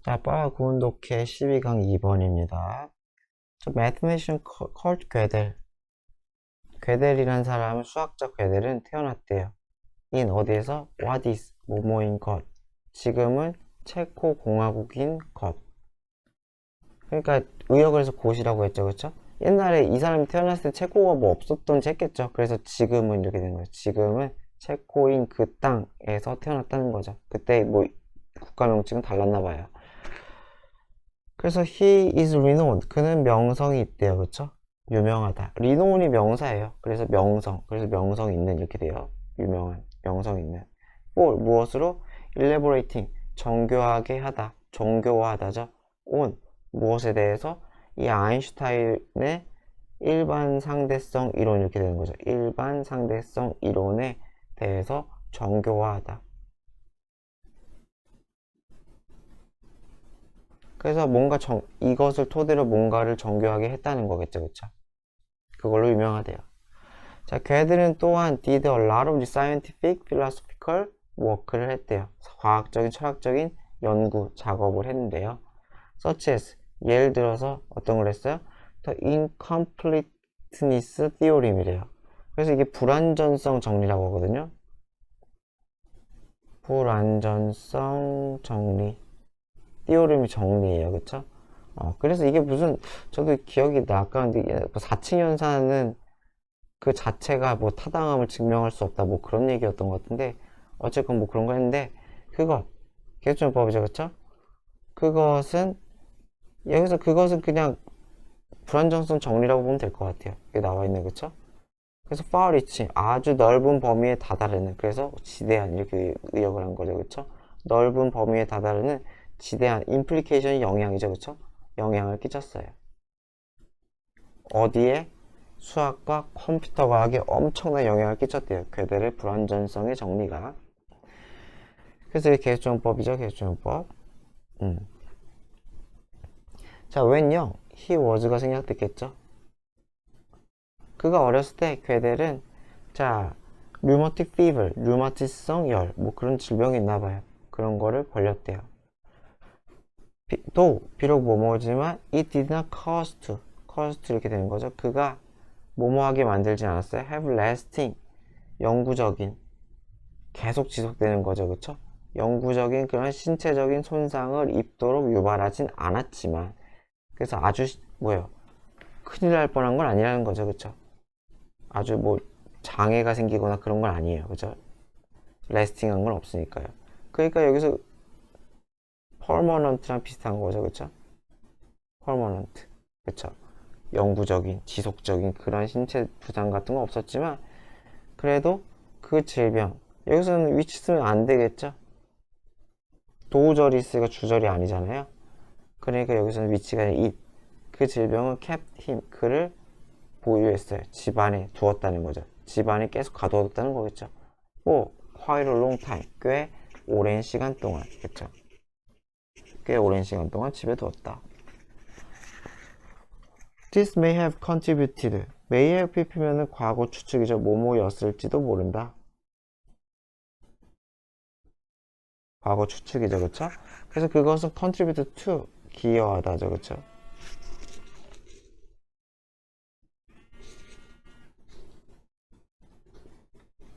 자, 빠 고운 독해 12강 2번입니다. Mathematician called 괴델. 괴델이란 사람은 수학적 괴델은 태어났대요. in 어디에서? what is 뭐뭐인 것. 지금은 체코 공화국인 것. 그러니까 의역을 해서 곳이라고 했죠, 그렇죠? 옛날에 이 사람이 태어났을 때 체코가 뭐 없었던지 했겠죠. 그래서 지금은 이렇게 된 거예요. 지금은 체코인 그 땅에서 태어났다는 거죠. 그때 뭐 국가 명칭은 달랐나 봐요. 그래서 he is renowned. 그는 명성이 있대요. 그쵸? 유명하다. renown이 명사예요. 그래서 명성. 그래서 명성 있는 이렇게 돼요. 유명한, 명성 있는. for 무엇으로? elaborating. 정교하게 하다. 정교화하다죠. on 무엇에 대해서? 이 아인슈타인의 일반 상대성 이론 이렇게 되는 거죠. 일반 상대성 이론에 대해서 정교화하다. 그래서 뭔가 이것을 토대로 뭔가를 정교하게 했다는 거겠죠, 그쵸? 그걸로 유명하대요. 자, 걔들은 또한 did a lot of scientific, philosophical work를 했대요. 과학적인, 철학적인 연구, 작업을 했는데요. such as, 예를 들어서 어떤 걸 했어요? The incompleteness theorem이래요. 그래서 이게 불완전성 정리라고 하거든요. 불완전성 정리. 띄오름이 정리예요, 그쵸? 그래서 이게 무슨 저도 기억이 나까운데 4층 연산은 그 자체가 뭐 타당함을 증명할 수 없다 뭐 그런 얘기였던 것 같은데 어쨌건 뭐 그런 거 했는데 그것 계수정법이죠, 그쵸? 그것은 여기서 그것은 그냥 불안정성 정리라고 보면 될 것 같아요. 이게 나와 있는, 그쵸? 그래서 far reaching 아주 넓은 범위에 다다르는, 그래서 지대한 이렇게 의역을 한 거죠, 그쵸? 넓은 범위에 다다르는 지대한 implication이 영향이죠, 그쵸? 영향을 끼쳤어요. 어디에? 수학과 컴퓨터 과학에 엄청난 영향을 끼쳤대요. 괴델의 불완전성의 정리가. 그래서 이게 계수정법이죠, 계수정법. 자, 웬요? he was가 생략됐겠죠? 그가 어렸을 때 괴델은 자, 류머틱 피버, 류마티성 열, 뭐 그런 질병이 있나 봐요. 그런 거를 걸렸대요. 비록 뭐뭐지만 it did not cause to 이렇게 되는 거죠. 그가 뭐뭐하게 만들지 않았어요. have lasting, 영구적인, 계속 지속되는 거죠. 그쵸? 영구적인 그런 신체적인 손상을 입도록 유발하진 않았지만, 그래서 아주 뭐예요? 큰일 날 뻔한 건 아니라는 거죠. 그쵸? 아주 뭐 장애가 생기거나 그런 건 아니에요. 그죠? 레스팅한 건 없으니까요. 그러니까 여기서 퍼머넌트랑 비슷한 거죠. 그쵸? 퍼머넌트. 그쵸? 영구적인, 지속적인 그런 신체 부상 같은 건 없었지만 그래도 그 질병, 여기서는 위치 쓰면 안 되겠죠? 도우절이 있으니까 주절이 아니잖아요. 그러니까 여기서는 위치가 it. 그 질병은 kept him, 그를 보유했어요. 집안에 두었다는 거죠. 집안에 계속 가두었다는 거겠죠. 뭐 quite a long time, 꽤 오랜 시간 동안, 그쵸? 꽤 오랜 시간 동안 집에 두었다. This may have contributed. may have pp면은 과거 추측이죠. 뭐뭐였을지도 모른다. 과거 추측이죠, 그쵸? 그래서 그것은 contribute to, 기여하다죠, 그쵸?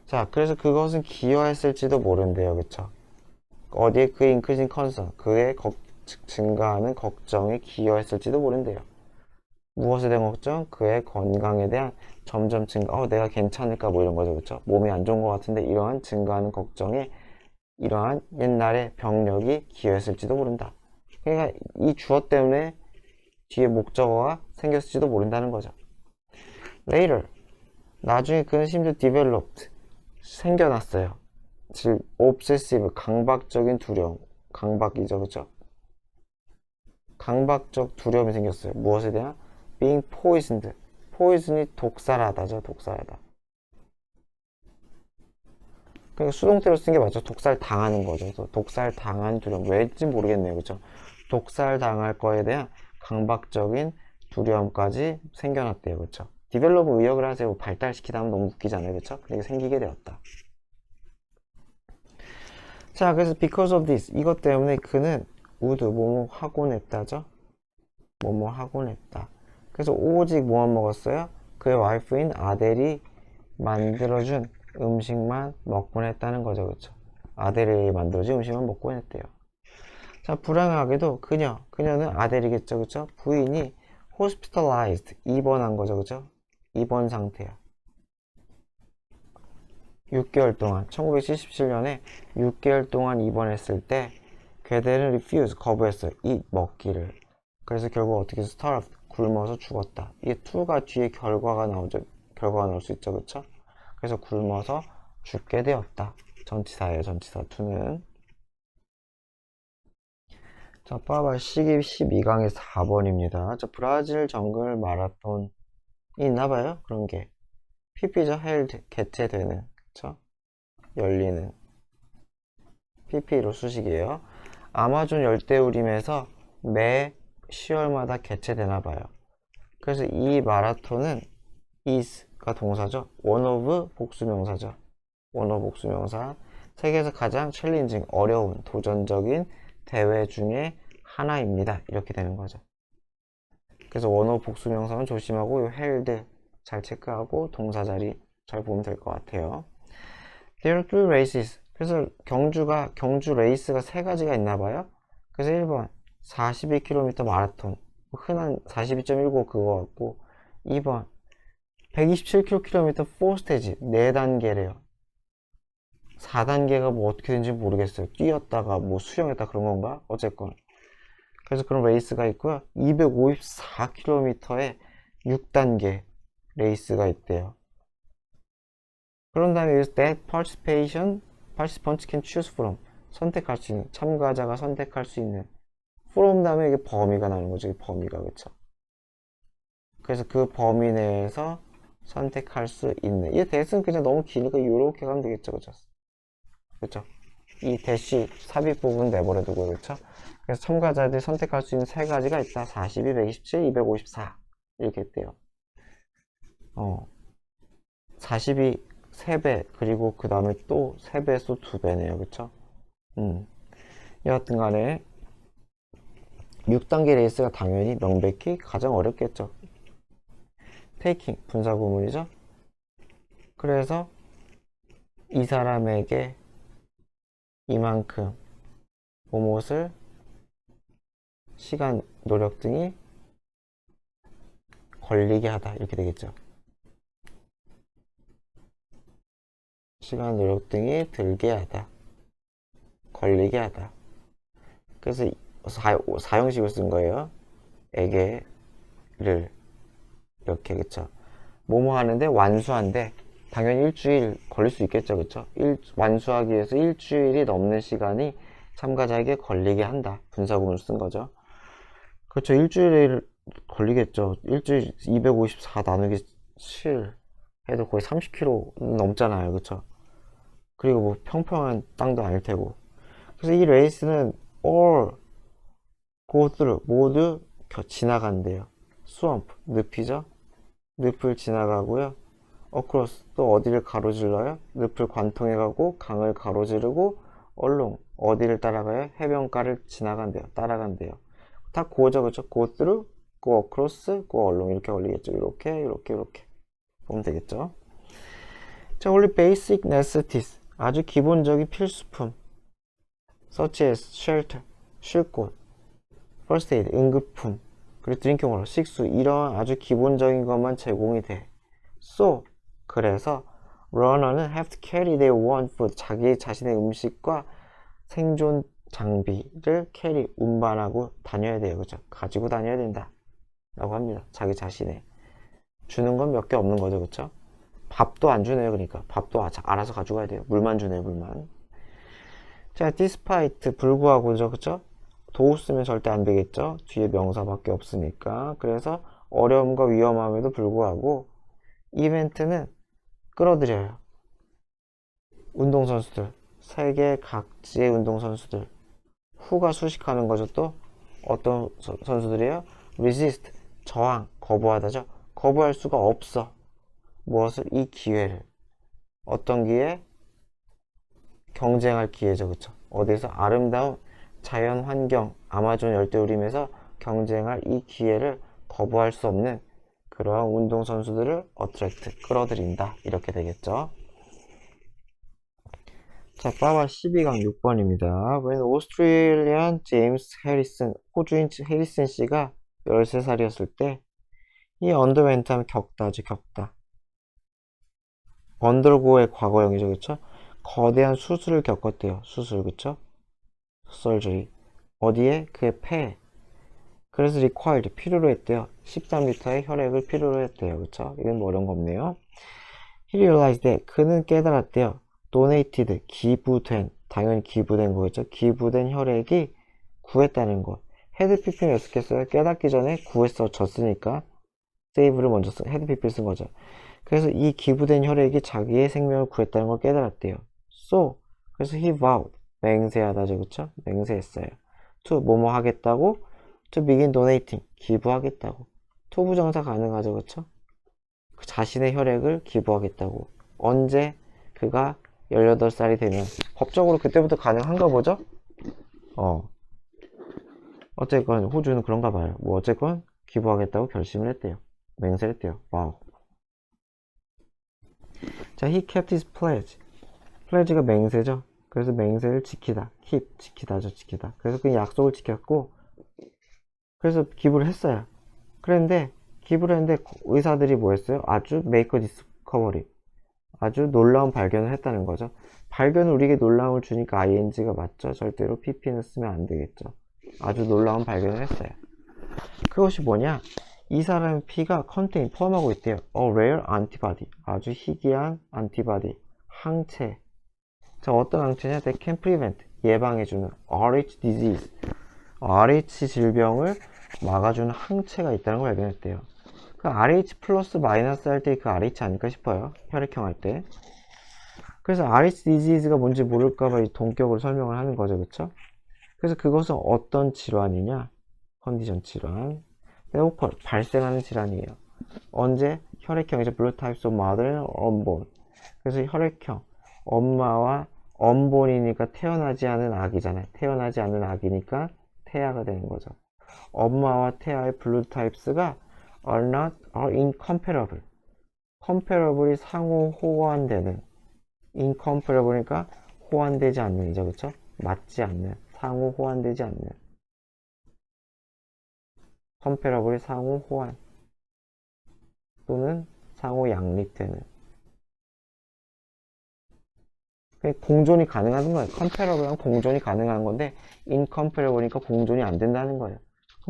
자, 그래서 그것은 기여했을지도 모른대요, 그쵸? 어디에 그 increasing concern, 그의 증가하는 걱정에 기여했을지도 모른대요. 무엇에 대한 걱정? 그의 건강에 대한 점점 증가, 내가 괜찮을까 뭐 이런 거죠, 그쵸? 몸이 안 좋은 것 같은데 이러한 증가하는 걱정에 이러한 옛날의 병력이 기여했을지도 모른다. 그러니까 이 주어 때문에 뒤에 목적어가 생겼을지도 모른다는 거죠. Later, 나중에 그는 심지어 developed, 생겨났어요. 즉, obsessive, 강박적인 두려움. 강박이죠, 그죠? 강박적 두려움이 생겼어요. 무엇에 대한? being poisoned. poison이 독살하다죠, 독살하다. 그러니까 수동태로 쓴 게 맞죠. 독살 당하는 거죠. 그래서 독살 당한 두려움. 왜인지 모르겠네요, 그죠? 독살 당할 거에 대한 강박적인 두려움까지 생겨났대요, 그쵸? 디벨롭은 의역을 하세요. 발달시키다 하면 너무 웃기잖아요, 그쵸? 그게 생기게 되었다. 자, 그래서 because of this, 이것 때문에 그는 would 뭐뭐 하곤 했다죠. 뭐뭐 하곤 했다. 그래서 오직 뭐만 먹었어요? 그의 와이프인 아델이 만들어준 음식만 먹곤 했다는 거죠. 그쵸? 아델이 만들어준 음식만 먹곤 했대요. 자, 불행하게도 그녀는 아델이겠죠. 그쵸? 부인이 hospitalized, 입원한 거죠. 그쵸? 입원 상태야. 6개월 동안, 1977년에 6개월 동안 입원했을 때 괴델은 refuse, 거부했어요. 먹기를. 그래서 결국 어떻게 해서 starved, 굶어서 죽었다. 이게 to가 뒤에 결과가 나올 수 있죠. 그쵸? 그래서 굶어서 죽게 되었다. 전치사예요. 전치사 to는. 자, 봐봐. 시기 12강의 4번입니다. 자, 브라질 정글 마라톤이 있나봐요. 그런 게. PP죠. held, 개최되는. 그쵸? 열리는. PP로 수식이에요. 아마존 열대우림에서 매 10월마다 개최되나봐요. 그래서 이 마라톤은 is가 동사죠. one of 복수명사죠. one of 복수명사. 세계에서 가장 챌린징, 어려운, 도전적인 대회 중에 하나입니다. 이렇게 되는 거죠. 그래서 one of 복수명사는 조심하고 요 held 잘 체크하고 동사 자리 잘 보면 될 것 같아요. There are three races. 그래서 경주 레이스가 세 가지가 있나 봐요. 그래서 1번 42km 마라톤, 흔한 42.19 그거 같고, 2번 127km 4스테이지 4단계래요. 4단계가 뭐 어떻게 되는지 모르겠어요. 뛰었다가 뭐 수영했다 그런 건가? 어쨌건 그래서 그런 레이스가 있고요. 254km의 6단계 레이스가 있대요. 그런 다음에 여기서 that participants can choose from, 선택할 수 있는, 참가자가 선택할 수 있는, from 다음에 이게 범위가 나오는 거죠. 범위가. 그쵸? 그래서 그 범위 내에서 선택할 수 있는, 이 that은 그냥 너무 기니까 이렇게 가면 되겠죠. 그쵸? 그쵸? 이 대시 삽입 부분 내버려두고. 그쵸? 그래서 참가자들이 선택할 수 있는 세 가지가 있다. 42, 127, 254 이렇게 있대요. 42 3배, 그리고 그 다음에 또 3배에서 2배네요. 그쵸? 여하튼 간에 6단계 레이스가 당연히 명백히 가장 어렵겠죠. 테이킹, 분사구문이죠. 그래서 이 사람에게 이만큼 뭐뭇을 시간, 노력 등이 걸리게 하다 이렇게 되겠죠. 시간, 노력 등이 들게 하다, 걸리게 하다. 그래서 사형식을 쓴 거예요. 에게를 이렇게. 그쵸? 뭐뭐 하는데 완수한데 당연히 일주일 걸릴 수 있겠죠. 그쵸? 완수하기 위해서 일주일이 넘는 시간이 참가자에게 걸리게 한다. 분사구문을 쓴 거죠. 그렇죠. 일주일 걸리겠죠. 일주일 254 나누기 7 해도 거의 30km 넘잖아요. 그쵸? 그리고 뭐 평평한 땅도 아닐 테고. 그래서 이 레이스는 all go through, 모두 지나간대요. swamp, 늪이죠. 늪을 지나가고요. across, 또 어디를 가로질러요? 늪을 관통해가고 강을 가로지르고 along, 어디를 따라가요? 해변가를 지나간대요. 따라간대요. 다 고죠. 그쵸? go through, go across, go along 이렇게 걸리겠죠. 이렇게 보면 되겠죠. 자, only basic necessities, 아주 기본적인 필수품, such as shelter, 쉴 곳, first aid, 응급품, 그리고 drinking water, 식수, 이런 아주 기본적인 것만 제공이 돼. So, 그래서 runner는 have to carry their own food, 자기 자신의 음식과 생존 장비를 carry, 운반하고 다녀야 돼요. 그죠? 가지고 다녀야 된다 라고 합니다. 자기 자신의. 주는 건 몇 개 없는 거죠. 그쵸? 밥도 안 주네요. 그러니까 밥도 알아서 가져가야 돼요. 물만 주네요. 물만. 자, despite, 불구하고죠. 그쵸? 도 쓰면 절대 안 되겠죠. 뒤에 명사밖에 없으니까. 그래서 어려움과 위험함에도 불구하고 이벤트는 끌어들여요. 운동선수들, 세계 각지의 운동선수들, 후가 수식하는 거죠. 또 어떤 선수들이에요? resist, 저항, 거부하다죠. 거부할 수가 없어. 무엇을? 이 기회를. 어떤 기회? 경쟁할 기회죠. 그쵸? 어디서? 아름다운 자연 환경, 아마존 열대우림에서 경쟁할 이 기회를 거부할 수 없는 그러한 운동선수들을 attract, 끌어들인다. 이렇게 되겠죠. 자, 빠바 12강 6번입니다. When Australian James Harrison, 호주인 해리슨 씨가 13살이었을 때, 이 underwent 하면 겪다죠, 겪다. undergo의 과거형이죠, 그쵸? 거대한 수술을 겪었대요, 수술, 그쵸? surgery. 어디에? 그의 폐에. 그래서 required, 필요로 했대요. 13리터의 혈액을 필요로 했대요, 그쵸? 이건 뭐 어려운 거 없네요. He realized that, 그는 깨달았대요. donated, 기부된, 당연히 기부된 거겠죠. 기부된 혈액이 구했다는 거. 헤드 피핑이 어떻겠어요? 깨닫기 전에 구했어 졌으니까 세이브를 먼저 헤드 피핑을 쓴 거죠. 그래서 이 기부된 혈액이 자기의 생명을 구했다는 걸 깨달았대요. So, 그래서 he vowed, 맹세하다죠, 그쵸? 맹세했어요. to, 뭐뭐 하겠다고, to begin donating, 기부하겠다고. to 부정사 가능하죠, 그쵸? 그 자신의 혈액을 기부하겠다고. 언제? 그가 18살이 되면. 법적으로 그때부터 가능한가 보죠? 어쨌건 호주는 그런가 봐요. 뭐 어쨌건 기부하겠다고 결심을 했대요. 맹세를 했대요. 와우. 자, he kept his pledge. pledge가 맹세죠. 그래서 맹세를 지키다. keep, 지키다죠, 지키다. 그래서 그 약속을 지켰고, 그래서 기부를 했어요. 그런데 기부를 했는데 의사들이 뭐 했어요? 아주 make a discovery. 아주 놀라운 발견을 했다는 거죠. 발견은 우리에게 놀라움을 주니까 ing가 맞죠. 절대로 pp는 쓰면 안 되겠죠. 아주 놀라운 발견을 했어요. 그것이 뭐냐? 이 사람의 피가 contain, 포함하고 있대요. A rare antibody, 아주 희귀한 antibody, 항체. 자, 어떤 항체냐? That can prevent, 예방해주는 RH disease, RH 질병을 막아주는 항체가 있다는 걸 발견했대요. 그 RH 플러스 마이너스 할 때 그 RH 아닐까 싶어요. 혈액형 할 때. 그래서 RH 디지즈가 뭔지 모를까봐 이 동격으로 설명을 하는 거죠, 그쵸? 그래서 그것은 어떤 질환이냐? 컨디션 질환. 오컬, 발생하는 질환이에요. 언제? 혈액형이죠. 블루 타입스 오브 마더 앤 언본. 그래서 혈액형, 엄마와 언본이니까 태어나지 않은 아기잖아요. 태어나지 않은 아기니까 태아가 되는 거죠. 엄마와 태아의 블루 타입스가 are incomparable. comparable이 상호 호환되는. incomparable니까 호환되지 않는 이죠, 그쵸? 맞지 않는, 상호 호환되지 않는. comparable이 상호 호환 또는 상호 양립되는. 공존이 가능한 거예요. comparable랑 공존이 가능한 건데 incomparable니까 공존이 안 된다는 거예요.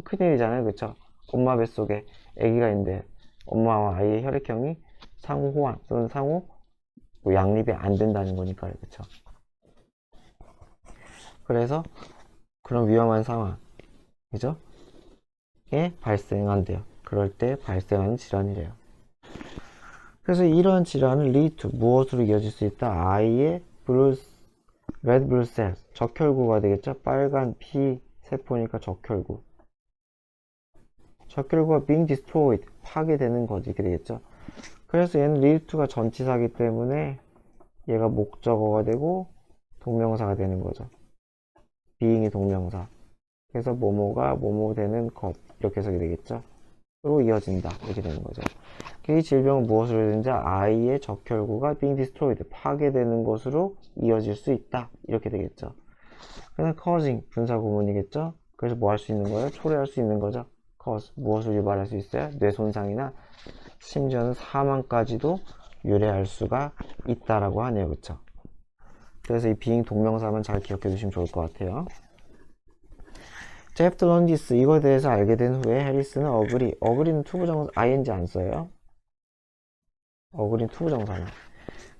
큰일이잖아요, 그쵸? 엄마 뱃속에 아기가 있는데 엄마와 아이의 혈액형이 상호 호환 또는 상호 양립이 안 된다는 거니까요, 그쵸? 그래서 그런 위험한 상황, 그죠? 에 발생한대요. 그럴 때 발생하는 질환이래요. 그래서 이런 질환은 lead to, 무엇으로 이어질 수 있다? 아이의 red blood cells, 적혈구가 되겠죠? 빨간 피 세포니까 적혈구. 적혈구가 being destroyed, 파괴되는 거지, 이렇게 되겠죠? 그래서 얘는 lead to가 전치사기 때문에 얘가 목적어가 되고 동명사가 되는 거죠. being이 동명사. 그래서 뭐뭐가 뭐뭐 되는 것, 이렇게 해석이 되겠죠? 로 이어진다, 이렇게 되는 거죠. 이 질병은 무엇으로 되는지 아이의 적혈구가 being destroyed, 파괴되는 것으로 이어질 수 있다, 이렇게 되겠죠. 그다음 causing, 분사구문이겠죠. 그래서 뭐 할 수 있는 거예요? 초래할 수 있는 거죠. cause, 무엇을 유발할 수 있어요? 뇌손상이나 심지어는 사망까지도 유래할 수가 있다라고 하네요, 그쵸? 그래서 이 being 동명사만 잘 기억해 두시면 좋을 것 같아요. After learning this, 이거에 대해서 알게 된 후에 해리스는 agree는 투부정사 ing 안 써요. agree는 투부정사나.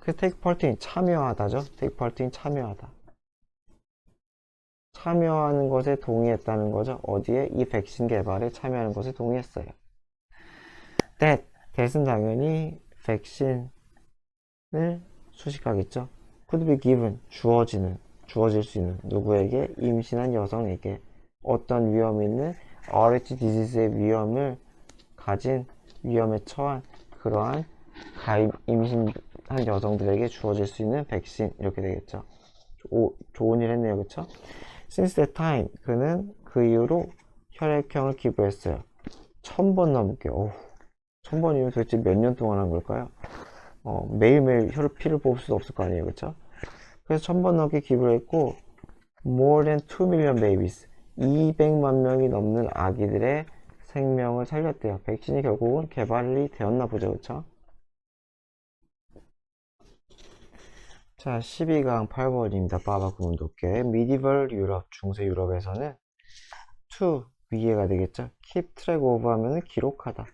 그래서 take part in, 참여하다죠. take part in, 참여하다. 참여하는 것에 동의했다는 거죠. 어디에? 이 백신 개발에 참여하는 것에 동의했어요. that은 당연히 백신을 수식하겠죠. could be given, 주어질 수 있는, 누구에게? 임신한 여성에게. 어떤 위험이 있는 RH 디지즈의 위험을 가진, 위험에 처한 그러한 임신한 여성들에게 주어질 수 있는 백신, 이렇게 되겠죠. 좋은 일 했네요, 그쵸? Since that time, 그는 그 이후로 혈액형을 기부했어요. 1000번 넘게. 1000번이면 도대체 몇 년 동안 한 걸까요? 매일매일 피를 뽑을 수도 없을 거 아니에요, 그쵸? 그래서 1000번 넘게 기부를 했고, more than 2 million babies, 200만 명이 넘는 아기들의 생명을 살렸대요. 백신이 결국은 개발이 되었나 보죠, 그쵸? 자, 12강 8번입니다. 빠바 구문독해. Medieval 유럽, 중세 유럽에서는 to 위에가 되겠죠. keep track of 하면은 기록하다.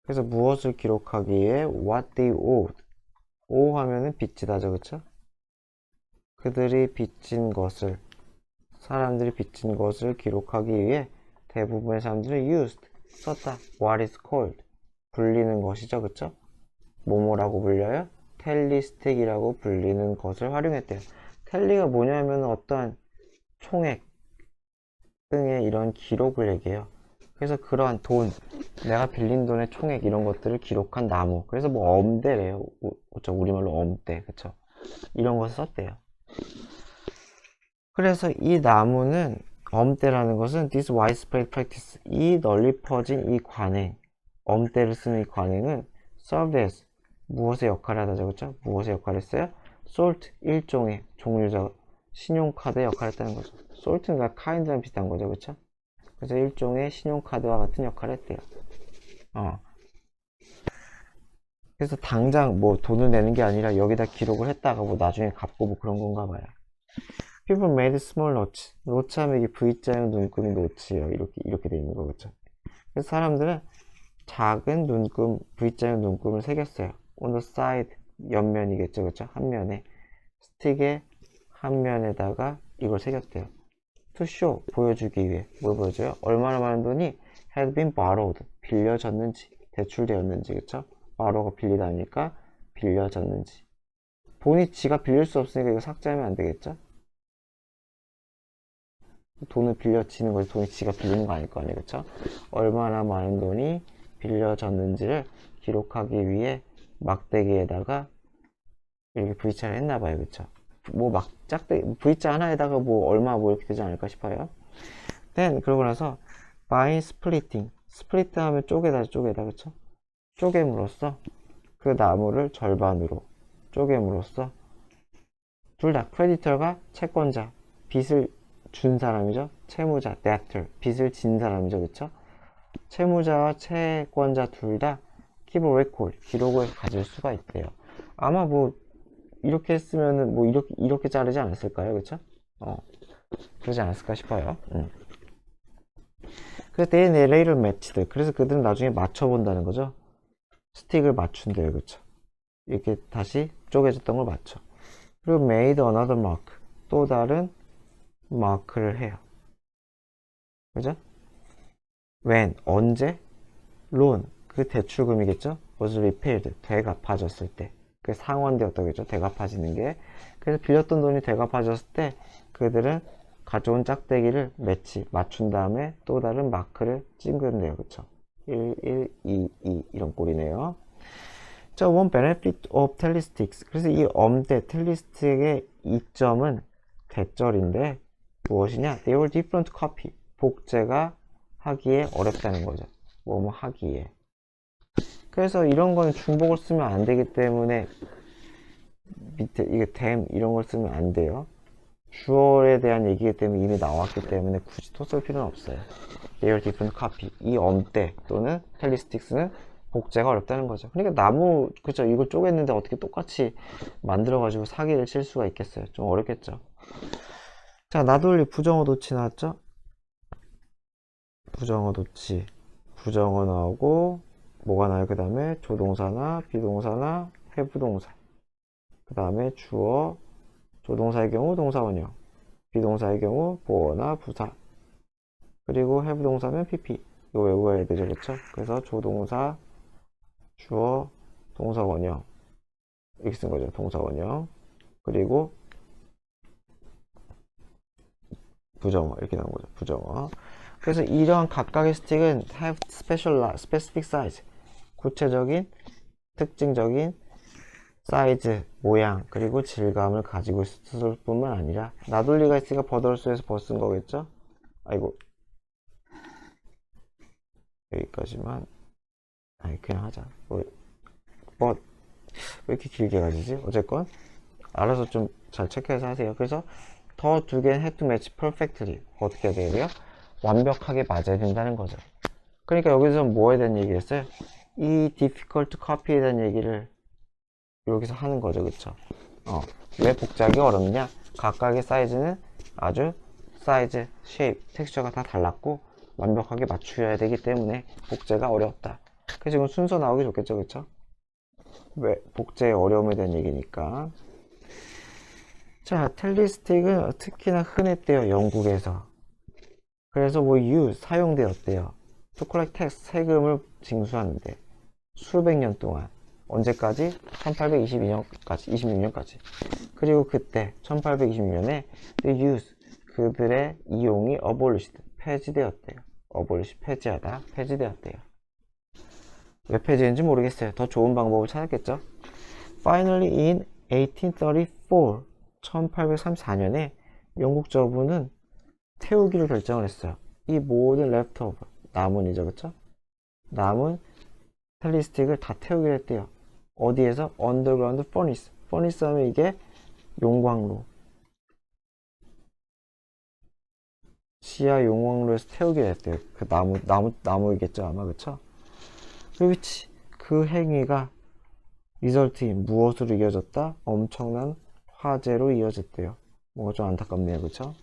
그래서 무엇을 기록하기에 what they owed. owe 하면은 빚지다죠, 그쵸? 그들이 빚진 것을, 사람들이 빚진 것을 기록하기 위해 대부분의 사람들은 used, 썼다. what is called, 불리는 것이죠, 그쵸? 뭐뭐라고 불려요? 텔리스틱이라고 불리는 것을 활용했대요. 텔리가 뭐냐면 어떠한 총액 등의 이런 기록을 얘기해요. 그래서 그러한 돈, 내가 빌린 돈의 총액 이런 것들을 기록한 나무. 그래서 뭐 엄대래요. 그쵸? 우리말로 엄대, 그쵸? 이런 것을 썼대요. 그래서 이 나무는 엄대라는 것은 this widespread practice, 이 널리 퍼진 이 관행, 엄대를 쓰는 이 관행은 served as, 무엇의 역할을 하다죠, 그쵸? 무엇의 역할을 했어요? salt, 일종의 종류적 신용카드의 역할을 했다는 거죠. salt가 kind랑 비슷한 거죠, 그쵸? 그래서 일종의 신용카드와 같은 역할을 했대요. 그래서 당장 뭐 돈을 내는 게 아니라 여기다 기록을 했다가 뭐 나중에 갚고 뭐 그런 건가 봐요. People made small notes. 노트 하면 이게 V자형 눈금이 노트예요. 이렇게 돼 있는 거겠죠. 그래서 사람들은 작은 눈금, V자형 눈금을 새겼어요. On the side, 옆면이겠죠, 그렇죠? 한 면에 스틱의 한 면에다가 이걸 새겼대요. To show, 보여주기 위해. 뭘 보여줘요? 얼마나 많은 돈이 had been borrowed, 빌려졌는지, 대출되었는지, 그쵸? borrow가 빌리다니까 빌려졌는지. 돈이 지가 빌릴 수 없으니까 이거 삭제하면 안 되겠죠? 돈을 빌려지는 거지, 돈이 지가 빌리는 거 아닐 거 아니에요, 그쵸? 얼마나 많은 돈이 빌려졌는지를 기록하기 위해 막대기에다가 이렇게 V자를 했나봐요, 그쵸? V자 하나에다가 뭐 얼마 뭐 이렇게 되지 않을까 싶어요. Then, 그러고 나서 by splitting, split 하면 쪼개다, 그쵸? 쪼개므로써 그 나무를 절반으로 쪼개므로써 둘 다 크레디터가 채권자, 빚을 준 사람이죠. 채무자, debtor, 빚을 진 사람이죠, 그쵸? 채무자와 채권자 둘 다 keep a record, 기록을 가질 수가 있대요. 아마 뭐 이렇게 했으면은 뭐 이렇게 자르지 않았을까요, 그쵸? 그러지 않았을까 싶어요. 그래서 they later matched, 그래서 그들은 나중에 맞춰본다는 거죠. 스틱을 맞춘대요, 그쵸? 이렇게 다시 쪼개졌던 걸 맞춰. 그리고 made another mark, 또 다른 마크를 해요. 그죠? when, 언제? loan, 그 대출금이겠죠? was repaid, 되갚아졌을 때. 그 상환되었다겠죠? 되갚아지는 게. 그래서 빌렸던 돈이 되갚아졌을 때 그들은 가져온 짝대기를 맞춘 다음에 또 다른 마크를 찍은대요. 그쵸? 1, 1, 2, 2 이런 꼴이네요. 자, one benefit of telesticks. 그래서 이 엄대, 텔리스틱의 이점은 대절인데 무엇이냐? They were different copy. 복제가 하기에 어렵다는 거죠. 뭐뭐 하기에. 그래서 이런 거는 중복을 쓰면 안 되기 때문에 밑에 이게 them 이런 걸 쓰면 안 돼요. 주어에 대한 얘기이기 때문에 이미 나왔기 때문에 굳이 또 쓸 필요는 없어요. They are different copy. 이 엄대 또는 텔리스틱스는 복제가 어렵다는 거죠. 그러니까 나무, 그쵸? 이걸 쪼갰는데 어떻게 똑같이 만들어가지고 사기를 칠 수가 있겠어요. 좀 어렵겠죠. 자, 나돌리 부정어 도치 나왔죠? 부정어 도치. 부정어 나오고, 뭐가 나요? 그 다음에 조동사나 비동사나 회부동사. 그 다음에 주어, 조동사의 경우 동사원형. 비동사의 경우 보어나 부사. 그리고 회부동사면 PP. 이거 외워야 되죠, 그쵸? 그래서 조동사, 주어, 동사원형. 이렇게 쓴 거죠, 동사원형. 그리고 부정어 이렇게 나온 거죠. 부정어. 그래서 이러한 각각의 스틱은 have specific size, 구체적인 특징적인 사이즈, 모양, 그리고 질감을 가지고 있을 뿐만 아니라 나돌리가 있으니까 버더스에서 벗은 거겠죠? 아이고, 여기까지만. 아니, 그냥 하자. 뭐, 왜 이렇게 길게 가지지? 어쨌건 알아서 좀 잘 체크해서 하세요. 그래서 더 두 개는 have to match perfectly. 어떻게 해야 돼요? 완벽하게 맞아야 된다는 거죠. 그러니까 여기서 뭐에 대한 얘기를 했어요? 이 difficult copy에 대한 얘기를 여기서 하는 거죠. 그쵸? 왜 복제하기 어렵냐? 각각의 사이즈는 아주 사이즈, 쉐입, 텍스처가 다 달랐고 완벽하게 맞추어야 되기 때문에 복제가 어렵다. 그래서 지금 순서 나오기 좋겠죠. 그쵸? 왜 복제의 어려움에 대한 얘기니까. 자, 텔리스틱은 특히나 흔했대요. 영국에서. 그래서 뭐 사용되었대요. 초콜릿 텍스 세금을 징수하는데 수백 년 동안. 언제까지? 1822년까지, 26년까지. 그리고 그때 1826년에 the use 그들의 이용이 abolished 폐지되었대요. abolish 폐지하다, 폐지되었대요. 왜 폐지했는지 모르겠어요. 더 좋은 방법을 찾았겠죠. Finally in 1834 1834년에 영국 정부는 태우기로 결정을 했어요. 이 모든 leftover 남은이죠, 그쵸? 남은 텔리스틱을 다 태우기로 했대요. 어디에서? 언더그라운드 퍼니스. 퍼니스 하면 이게 용광로. 지하 용광로에서 태우기로 했대요. 그 나무이겠죠, 아마, 그쵸? 그 행위가 리설트인 무엇으로 이어졌다? 엄청난 화재로 이어졌대요. 뭔가 좀 안타깝네요, 그쵸?